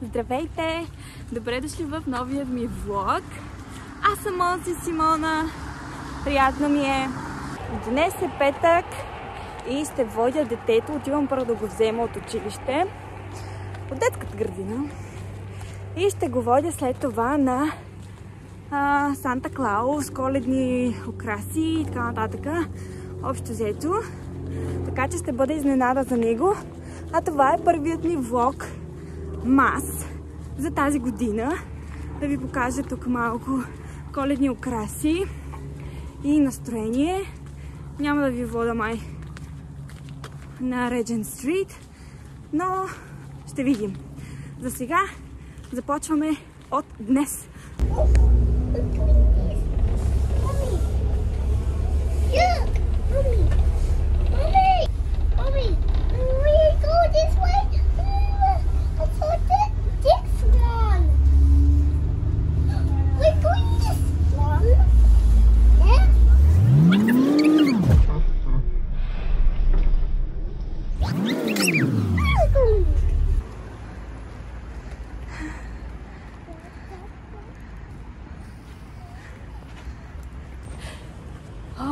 Здравейте! Добре дошли в новия ми влог. Аз съм Монси Симона. Приятно ми е. Днес е петък и ще водя детето. Отивам първо да го взема от училище, от детската градина. И ще го водя след това на Санта Клаус, коледни украси и така нататък. Общо взето. Така че ще бъде изненада за него. А това е първият ми влог мас за тази година. Да ви покажа тук малко коледни украси и настроение. Няма да ви вода май на Regent Street, но ще видим. За сега започваме от днес.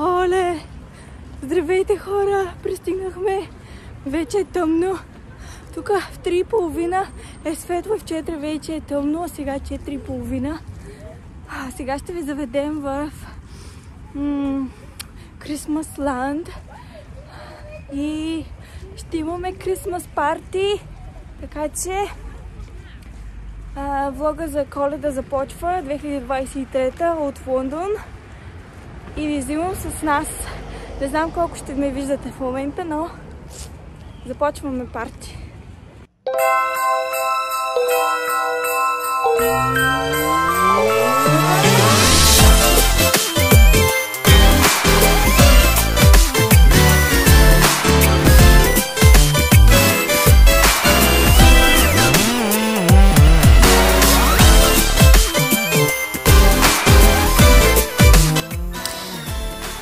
Оле! Здравейте, хора! Пристигнахме. Вече е тъмно. Тук в 3:30 е светло, в 4 вече е тъмно, а сега 4:30. Сега ще ви заведем в Christmas Land и ще имаме Christmas парти, така че влога за Коледа започва 2023 от Лондон и ви взимам с нас. Не знам колко ще ме виждате в момента, но започваме парти.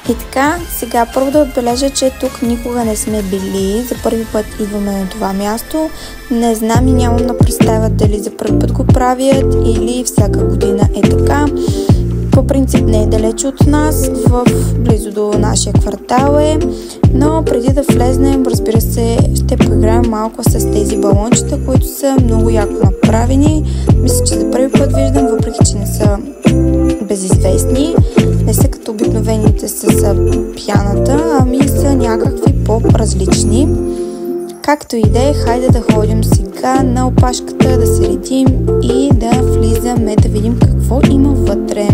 И така, сега първо да отбележа, че тук никога не сме били. За първи път идваме на това място. Не знам и нямам на представа дали за първи път го правят или всяка година е така. По принцип не е далеч от нас, близо до нашия квартал е. Но преди да влезнем, разбира се, ще поиграем малко с тези балончета, които са много яко направени. Мисля, че за първи път виждам, въпреки че не са безизвестни. Не са като обикновените с пяната, ами са някакви по-различни. Както и да е, хайде да ходим сега на опашката, да се редим и да влизаме, да видим какво има вътре.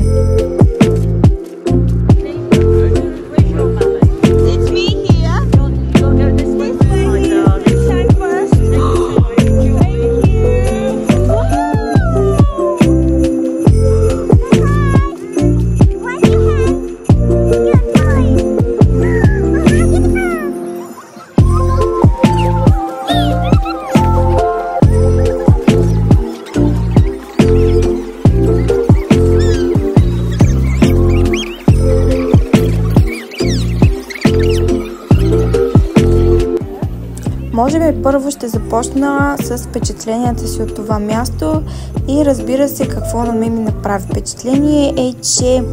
Може би първо ще започна с впечатленията си от това място и разбира се какво на мен ми направи впечатление е, че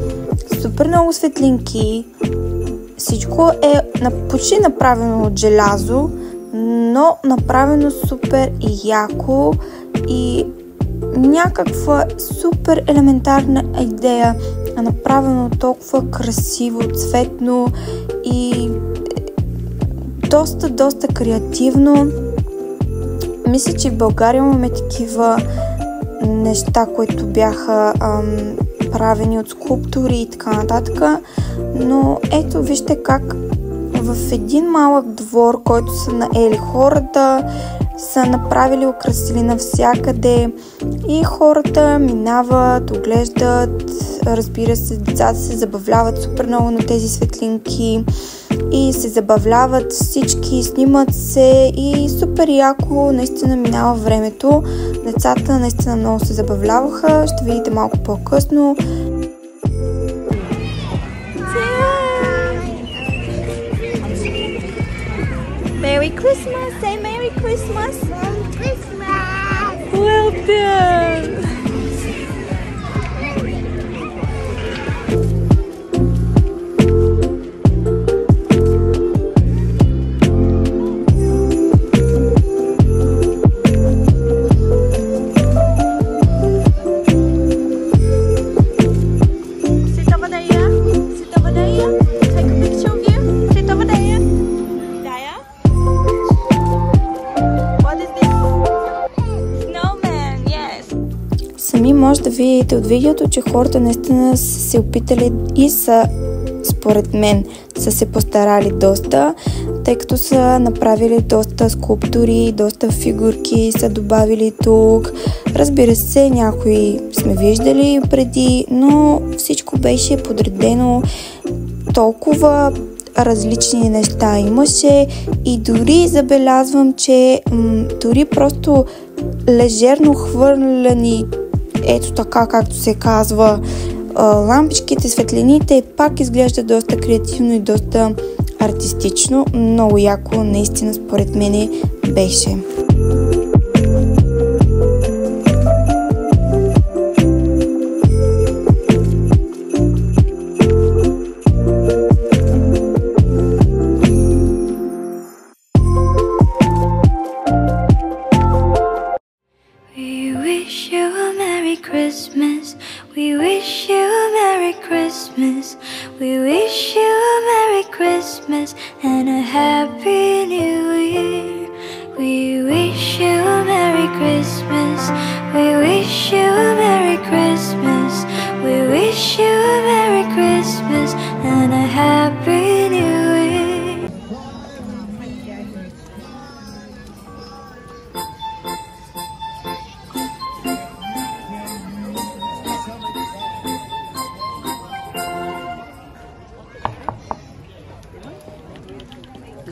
супер много светлинки, всичко е почти направено от желязо, но направено супер яко и някаква супер елементарна идея, направено толкова красиво, цветно и доста креативно. Мисля, че в България имаме такива неща, които бяха правени от скулптури и така нататък. Но ето вижте как в един малък двор, който са наели хората, са направили украсили навсякъде и хората минават, оглеждат, разбира се, децата се забавляват супер много на тези светлинки и се забавляват всички, снимат се и супер яко наистина минава времето. Децата наистина много се забавляваха, ще видите малко по-късно. Merry Christmas! Say Merry Christmas! Merry Christmas! Well Damn. Сами може да видите от видеото, че хората наистина са се опитали и са, според мен, са се постарали доста, тъй като са направили доста скулптури, доста фигурки са добавили тук. Разбира се, някои сме виждали преди, но всичко беше подредено, толкова различни неща имаше и дори забелязвам, че дори просто лежерно хвърляни, ето така както се казва, лампичките, светлините пак изглежда доста креативно и доста артистично. Много яко, наистина според мене беше. Christmas. We wish you a Merry Christmas. We wish you a Merry Christmas and a Happy New Year. We wish you a Merry Christmas. We wish you a Merry Christmas. We wish you a Merry Christmas and a Happy New Year.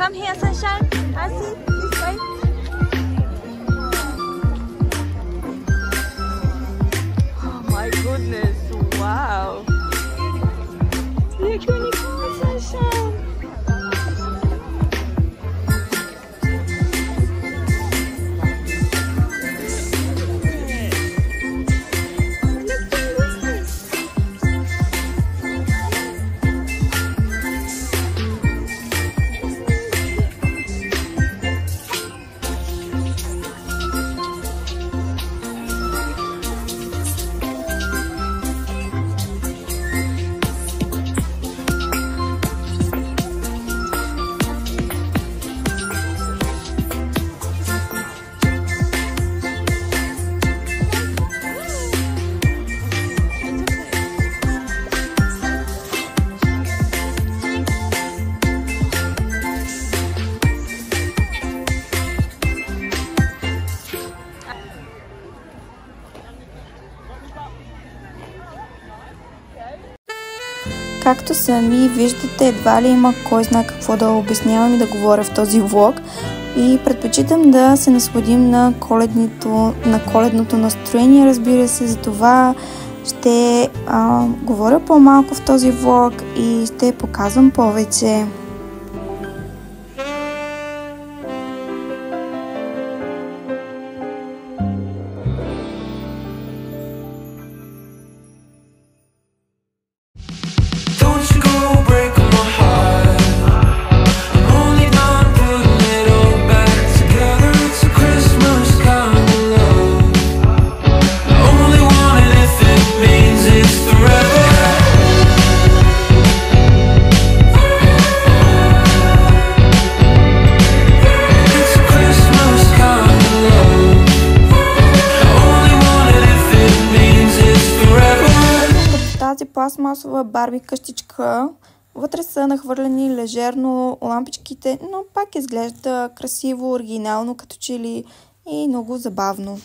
Come here, sunshine. I see. This way. Oh my goodness. Wow. Look when you come, sunshine. Както сами виждате, едва ли има кой знае какво да обяснявам и да говоря в този влог. И предпочитам да се насладим на коледното настроение, разбира се, за това ще говоря по-малко в този влог и ще показвам повече. Пластмасова Барби къщичка. Вътре са нахвърлени лежерно лампичките, но пак изглежда красиво, оригинално, като че ли и много забавно.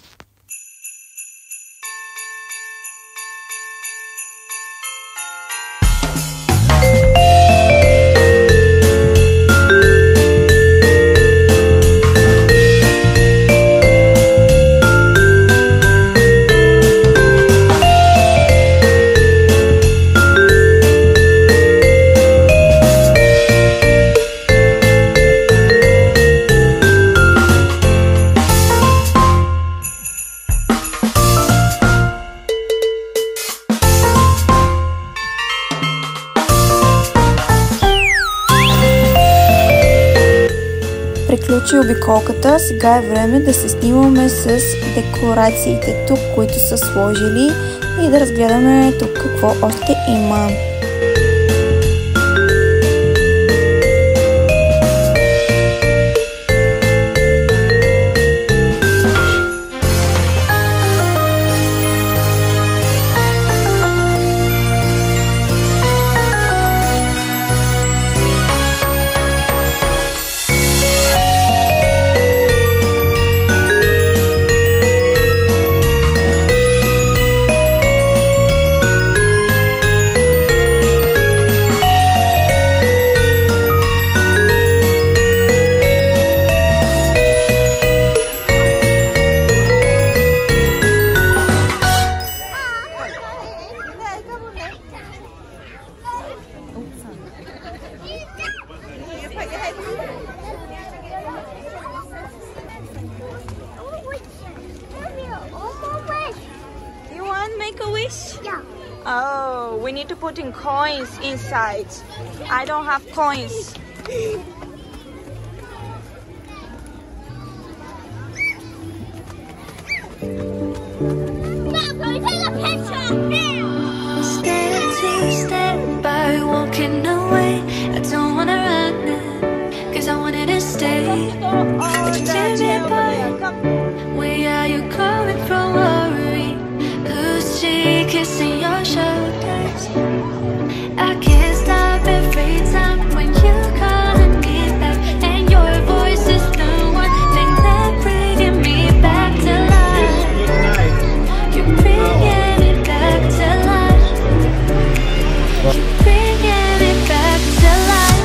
обиколката, сега е време да се снимаме с декорациите тук, които са сложили, и да разгледаме тук какво още има. Make a wish? Yeah. Oh, we need to put in coins inside. I don't have coins. Mom, can we take a picture now? Step to step by walking away. I don't wanna run now, 'cause I wanted to stay. But you tear me apart. Where are you coming from? Worry. Who's she kissing your shoulders? I can't stop every time when you call me back, and your voice is the one thing that bringing me back to life. You're bringing me back to life. You're bringing me back to life.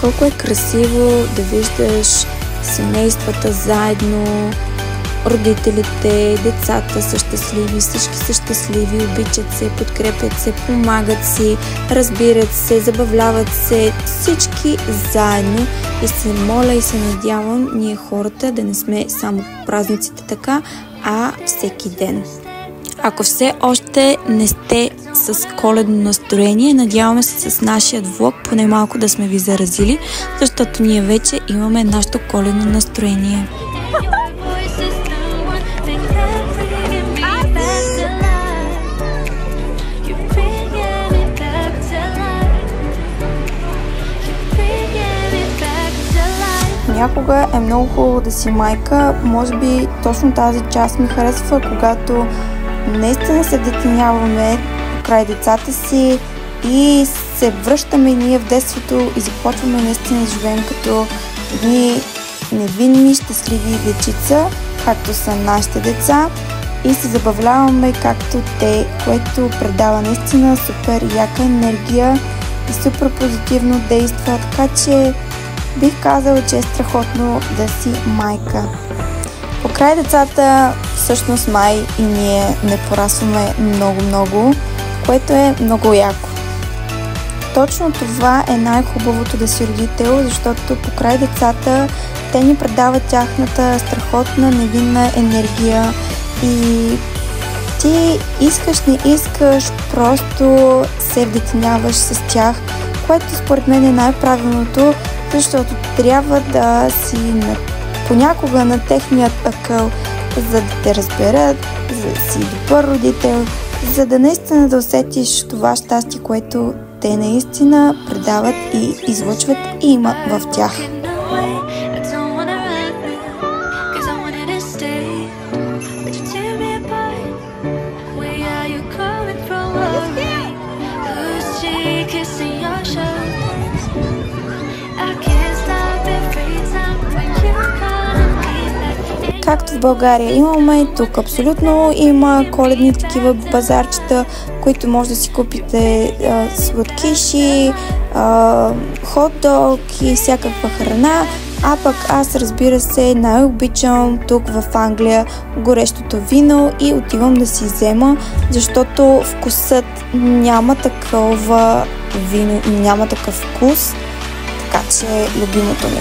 Колко е красиво да виждаш семействата заедно, родителите, децата са щастливи, всички са щастливи, обичат се, подкрепят се, помагат си, разбират се, забавляват се, всички заедно. И се моля и се надявам ние хората да не сме само по празниците така, а всеки ден. Ако все още не сте с коледно настроение, надяваме се с нашия влог поне малко да сме ви заразили, защото ние вече имаме нашето коледно настроение. Някога е много хубаво да си майка, може би точно тази част ми харесва, когато наистина се детиняваме покрай децата си и се връщаме ние в детството и започваме наистина да живеем като едни невинни, щастливи дечица, както са нашите деца, и се забавляваме както те, което предава наистина супер яка енергия и супер позитивно действа, така че бих казала, че е страхотно да си майка. Покрай децата, всъщност май и ние не порасваме много, което е много яко. Точно това е най-хубавото да си родител, защото покрай децата те ни предават тяхната страхотна невинна енергия и ти искаш, не искаш, просто се вдетиняваш с тях, което според мен е най-правилното, защото трябва да си понякога на техният акъл, за да те разберат, за да си добър родител, за да наистина да усетиш това щастие, което те наистина предават и излъчват и имат в тях. както в България имаме, тук абсолютно има коледни такива базарчета, които може да си купите сладкиши, хот-дог и всякаква храна. А пък аз, разбира се, най-обичам тук в Англия горещото вино и отивам да си взема, защото вкусът няма такова вино, няма такъв вкус, така че любимото ми.